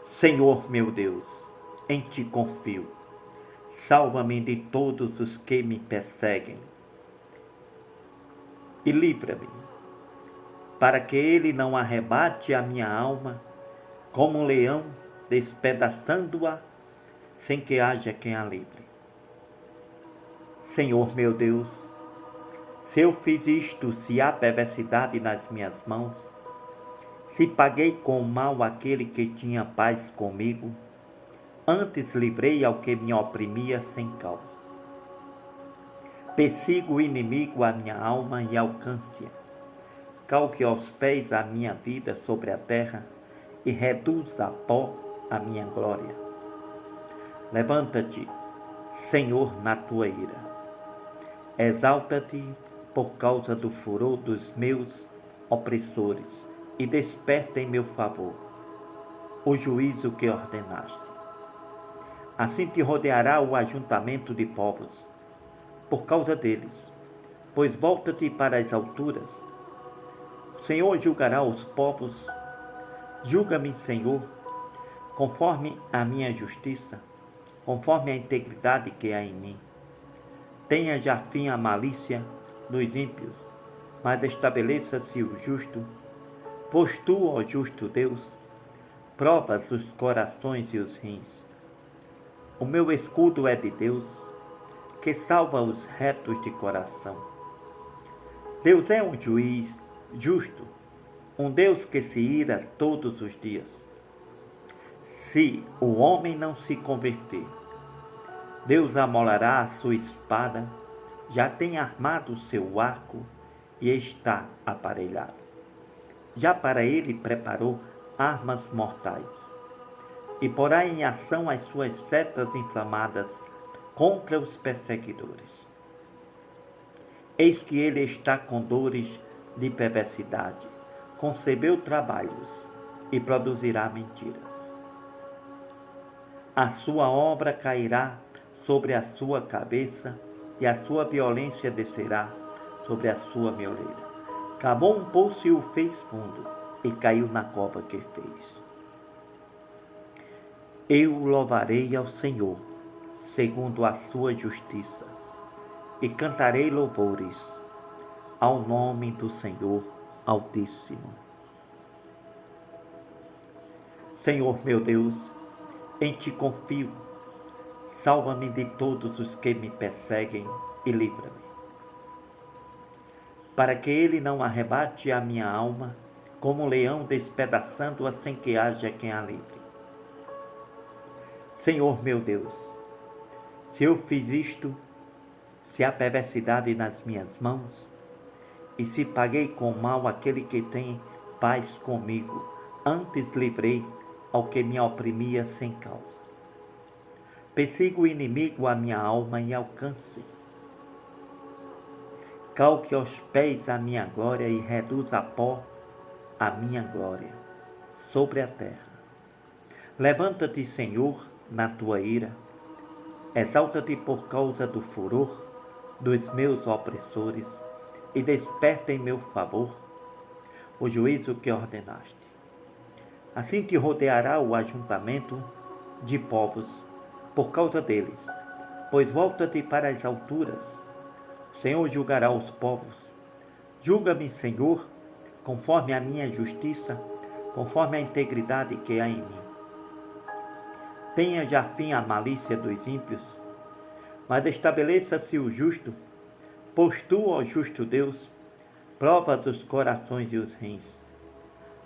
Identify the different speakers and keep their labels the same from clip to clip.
Speaker 1: Senhor meu Deus, em ti confio. Salva-me de todos os que me perseguem e livra-me, para que ele não arrebate a minha alma como um leão, despedaçando-a sem que haja quem a livre. Senhor meu Deus, se eu fiz isto, se há perversidade nas minhas mãos, se paguei com mal aquele que tinha paz comigo, antes livrei ao que me oprimia sem causa. Persigo o inimigo a minha alma e alcance-a. Calque aos pés a minha vida sobre a terra e reduza a pó a minha glória. Levanta-te, Senhor, na tua ira. Exalta-te por causa do furor dos meus opressores e desperta em meu favor o juízo que ordenaste. Assim te rodeará o ajuntamento de povos, por causa deles, pois volta-te para as alturas. O Senhor julgará os povos. Julga-me, Senhor, conforme a minha justiça, conforme a integridade que há em mim. Tenha já fim a malícia dos ímpios, mas estabeleça-se o justo, pois tu, ó justo Deus, provas os corações e os rins. O meu escudo é de Deus, que salva os retos de coração. Deus é um juiz justo, um Deus que se ira todos os dias. Se o homem não se converter, Deus amolará a sua espada, já tem armado o seu arco e está aparelhado. Já para ele preparou armas mortais e porá em ação as suas setas inflamadas contra os perseguidores. Eis que ele está com dores de perversidade, concebeu trabalhos e produzirá mentiras. A sua obra cairá sobre a sua cabeça e a sua violência descerá sobre a sua mioleira. Cavou um poço e o fez fundo e caiu na cova que fez. Eu louvarei ao Senhor segundo a sua justiça e cantarei louvores ao nome do Senhor Altíssimo. Senhor meu Deus, em ti confio. Salva-me de todos os que me perseguem e livra-me, para que ele não arrebate a minha alma como um leão despedaçando-a sem que haja quem a livre. Senhor meu Deus, se eu fiz isto, se há perversidade nas minhas mãos, e se paguei com mal aquele que tem paz comigo, antes livrei ao que me oprimia sem causa. Persigo o inimigo a minha alma e alcance. Calque aos pés a minha glória e reduza a pó a minha glória sobre a terra. Levanta-te, Senhor, na tua ira. Exalta-te por causa do furor dos meus opressores e desperta em meu favor o juízo que ordenaste. Assim te rodeará o ajuntamento de povos por causa deles, pois volta-te para as alturas. O Senhor julgará os povos. Julga-me, Senhor, conforme a minha justiça, conforme a integridade que há em mim. Tenha já fim a malícia dos ímpios, mas estabeleça-se o justo, pois tu, ó justo Deus, provas os corações e os rins.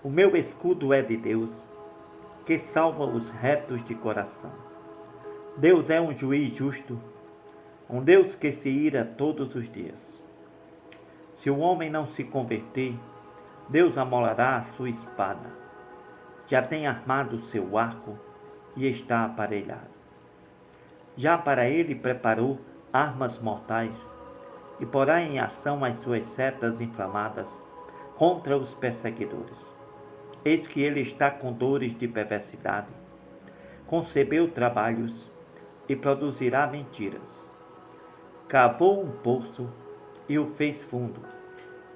Speaker 1: O meu escudo é de Deus, que salva os retos de coração. Deus é um juiz justo, um Deus que se ira todos os dias. Se o homem não se converter, Deus amolará a sua espada. Já tem armado o seu arco e está aparelhado. Já para ele preparou armas mortais e porá em ação as suas setas inflamadas contra os perseguidores. Eis que ele está com dores de perversidade, concebeu trabalhos e produzirá mentiras. Cavou um poço e o fez fundo,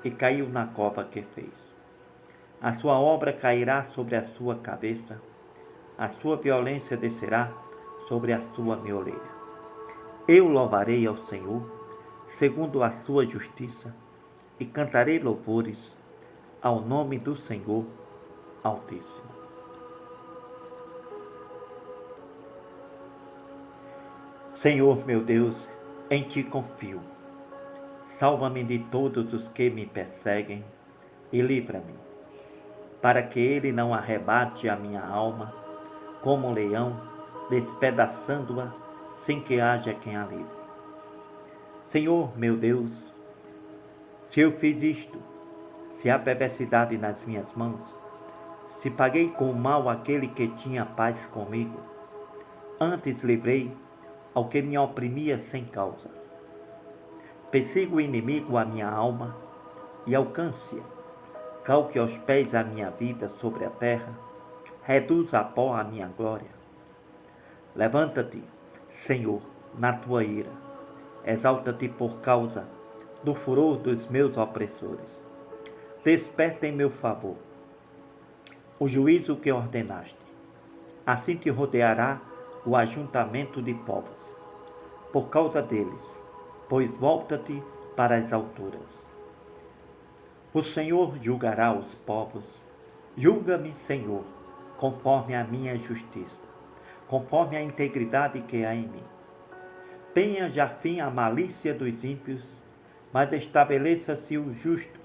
Speaker 1: e caiu na cova que fez. A sua obra cairá sobre a sua cabeça, a sua violência descerá sobre a sua mioleira. Eu louvarei ao Senhor, segundo a sua justiça, e cantarei louvores ao nome do Senhor Altíssimo. Senhor meu Deus, em ti confio. Salva-me de todos os que me perseguem e livra-me, para que ele não arrebate a minha alma, como um leão, despedaçando-a sem que haja quem a livre. Senhor meu Deus, se eu fiz isto, se há perversidade nas minhas mãos, se paguei com o mal aquele que tinha paz comigo, antes livrei ao que me oprimia sem causa. Persiga o inimigo a minha alma e alcance-a, calque aos pés a minha vida sobre a terra, reduza a pó a minha glória. Levanta-te, Senhor, na tua ira, exalta-te por causa do furor dos meus opressores. Desperta em meu favor o juízo que ordenaste. Assim te rodeará o ajuntamento de povos, por causa deles, pois volta-te para as alturas. O Senhor julgará os povos. Julga-me, Senhor, conforme a minha justiça, conforme a integridade que há em mim. Tenha já fim a malícia dos ímpios, mas estabeleça-se o justo,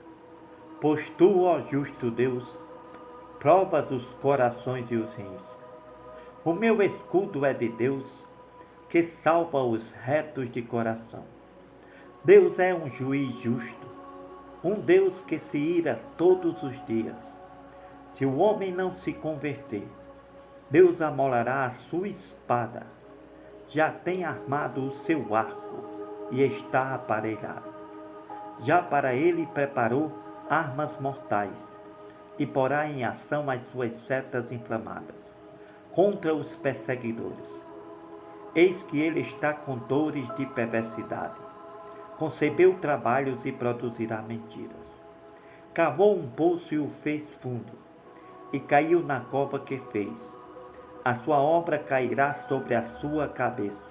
Speaker 1: pois tu, ó justo Deus, provas os corações e os rins. O meu escudo é de Deus, que salva os retos de coração. Deus é um juiz justo, um Deus que se ira todos os dias. Se o homem não se converter, Deus amolará a sua espada. Já tem armado o seu arco e está aparelhado. Já para ele preparou armas mortais e porá em ação as suas setas inflamadas contra os perseguidores. Eis que ele está com dores de perversidade. Concebeu trabalhos e produzirá mentiras. Cavou um poço e o fez fundo, e caiu na cova que fez. A sua obra cairá sobre a sua cabeça.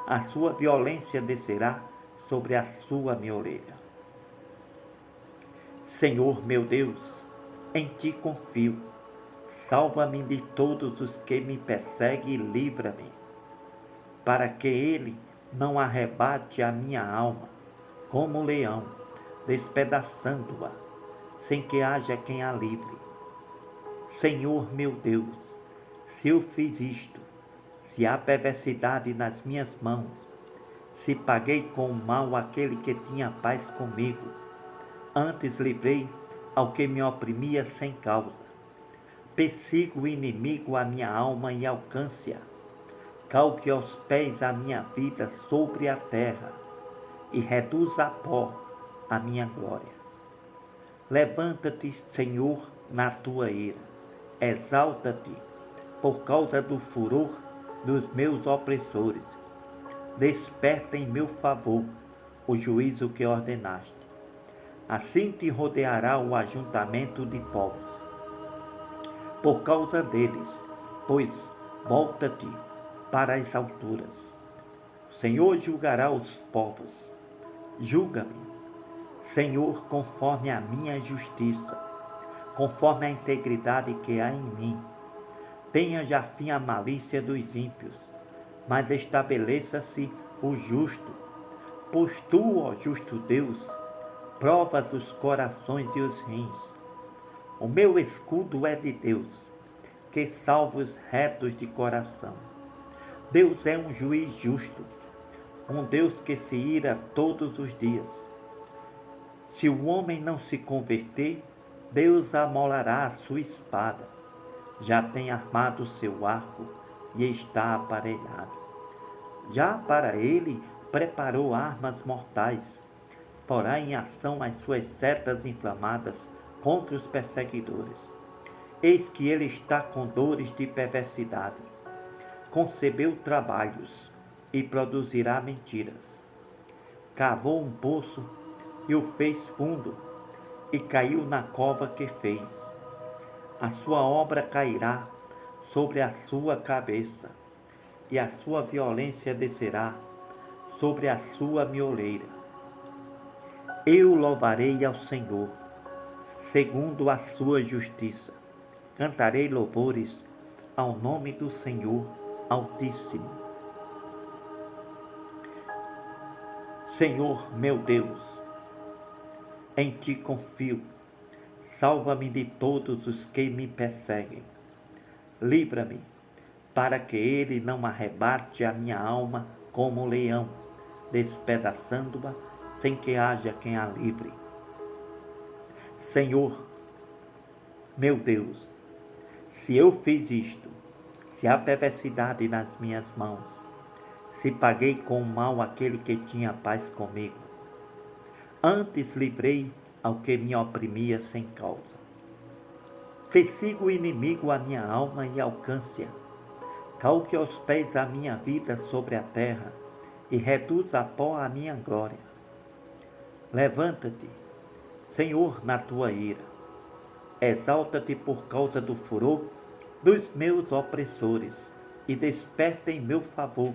Speaker 1: A sua violência descerá sobre a sua mioleira. Senhor meu Deus, em ti confio. Salva-me de todos os que me perseguem e livra-me, para que ele não arrebate a minha alma, como um leão, despedaçando-a, sem que haja quem a livre. Senhor meu Deus, se eu fiz isto, se há perversidade nas minhas mãos, se paguei com o mal aquele que tinha paz comigo, antes livrei ao que me oprimia sem causa. Persigo o inimigo a minha alma e alcance-a. Calque aos pés a minha vida sobre a terra e reduza a pó a minha glória. Levanta-te, Senhor, na tua ira. Exalta-te por causa do furor dos meus opressores. Desperta em meu favor o juízo que ordenaste. Assim te rodeará o ajuntamento de povos. Por causa deles, pois volta-te para as alturas. O Senhor julgará os povos. Julga-me, Senhor, conforme a minha justiça, conforme a integridade que há em mim. Tenha já fim a malícia dos ímpios, mas estabeleça-se o justo, pois tu, ó justo Deus, provas os corações e os rins. O meu escudo é de Deus, que salva os retos de coração. Deus é um juiz justo, um Deus que se ira todos os dias. Se o homem não se converter, Deus amolará a sua espada. Já tem armado o seu arco e está aparelhado. Já para ele preparou armas mortais, porá em ação as suas setas inflamadas contra os perseguidores. Eis que ele está com dores de perversidade. Concebeu trabalhos e produzirá mentiras. Cavou um poço e o fez fundo, e caiu na cova que fez. A sua obra cairá sobre a sua cabeça, e a sua violência descerá sobre a sua mioleira. Eu louvarei ao Senhor, segundo a sua justiça. Cantarei louvores ao nome do Senhor Altíssimo. Senhor meu Deus, em ti confio. Salva-me de todos os que me perseguem. Livra-me, para que ele não arrebate a minha alma como um leão, despedaçando-a sem que haja quem a livre. Senhor, meu Deus, se eu fiz isto, se há perversidade nas minhas mãos, se paguei com o mal aquele que tinha paz comigo, antes livrei ao que me oprimia sem causa. Persiga o inimigo a minha alma e alcance-a. Calque aos pés a minha vida sobre a terra e reduza a pó a minha glória. Levanta-te, Senhor, na tua ira. Exalta-te por causa do furor dos meus opressores e desperta em meu favor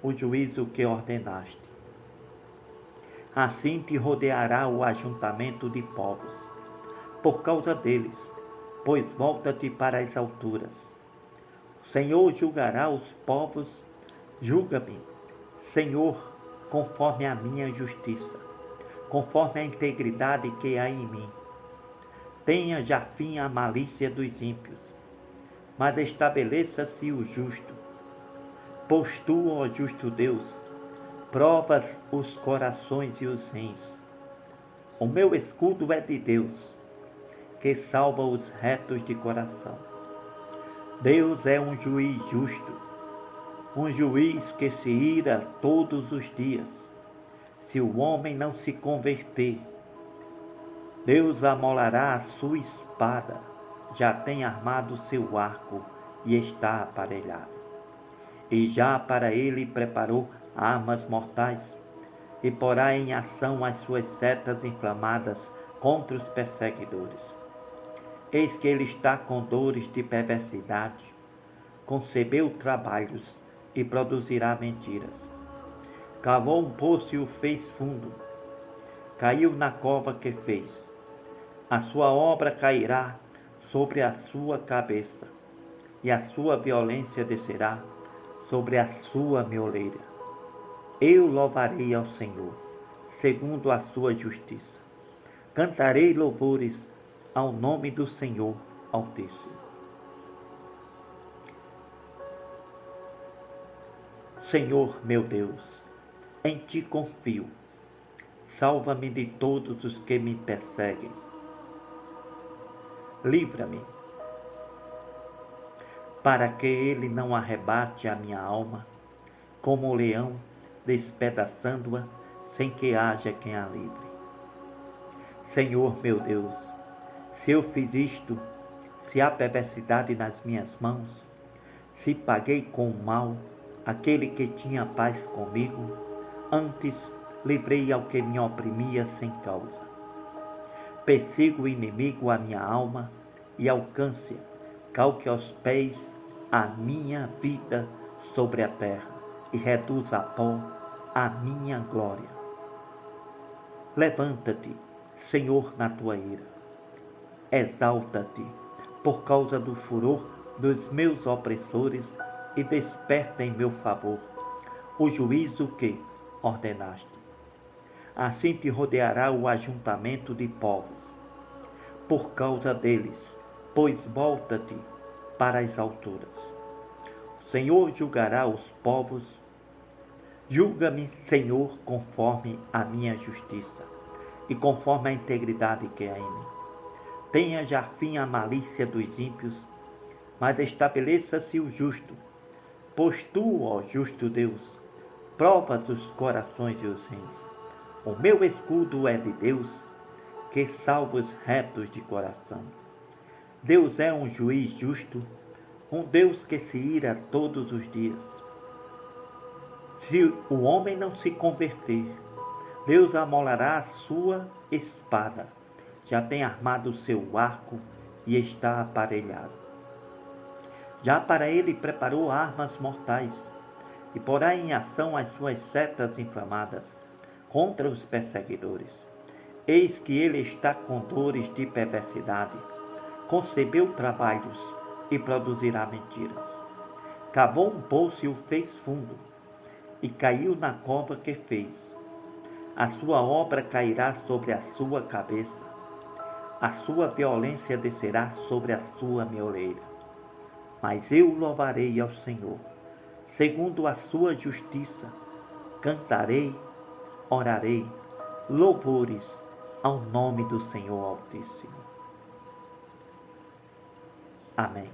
Speaker 1: o juízo que ordenaste. Assim te rodeará o ajuntamento de povos, por causa deles, pois volta-te para as alturas. O Senhor julgará os povos, julga-me, Senhor, conforme a minha justiça, conforme a integridade que há em mim. Tenha já fim a malícia dos ímpios, mas estabeleça-se o justo. Pois tu, ó justo Deus, provas os corações e os rins. O meu escudo é de Deus, que salva os retos de coração. Deus é um juiz justo, um juiz que se ira todos os dias. Se o homem não se converter, Deus amolará a sua espada, já tem armado o seu arco e está aparelhado. E já para ele preparou armas mortais, e porá em ação as suas setas inflamadas contra os perseguidores. Eis que ele está com dores de perversidade, concebeu trabalhos e produzirá mentiras. Cavou um poço e o fez fundo, caiu na cova que fez. A sua obra cairá sobre a sua cabeça, e a sua violência descerá sobre a sua mioleira. Eu louvarei ao Senhor, segundo a sua justiça. Cantarei louvores ao nome do Senhor Altíssimo. Senhor meu Deus, em ti confio. Salva-me de todos os que me perseguem. Livra-me, para que ele não arrebate a minha alma, como o leão, despedaçando-a, sem que haja quem a livre. Senhor meu Deus, se eu fiz isto, se há perversidade nas minhas mãos, se paguei com o mal aquele que tinha paz comigo, antes livrei ao que me oprimia sem causa. Persiga o inimigo a minha alma e alcance-a, calque aos pés a minha vida sobre a terra e reduza a pó a minha glória. Levanta-te, Senhor, na tua ira. Exalta-te por causa do furor dos meus opressores e desperta em meu favor o juízo que ordenaste. Assim te rodeará o ajuntamento de povos, por causa deles, pois volta-te para as alturas. O Senhor julgará os povos. Julga-me, Senhor, conforme a minha justiça e conforme a integridade que há em mim. Tenha já fim a malícia dos ímpios, mas estabeleça-se o justo. Pois tu, ó justo Deus, provas os corações e os rins. O meu escudo é de Deus, que salva os retos de coração. Deus é um juiz justo, um Deus que se ira todos os dias. Se o homem não se converter, Deus amolará a sua espada, já tem armado o seu arco e está aparelhado. Já para ele preparou armas mortais e porá em ação as suas setas inflamadas contra os perseguidores. Eis que ele está com dores de perversidade, concebeu trabalhos e produzirá mentiras. Cavou um poço e o fez fundo, e caiu na cova que fez. A sua obra cairá sobre a sua cabeça, a sua violência descerá sobre a sua mioleira. Mas eu louvarei ao Senhor, segundo a sua justiça, cantarei, orarei, louvores ao nome do Senhor Altíssimo. Amém.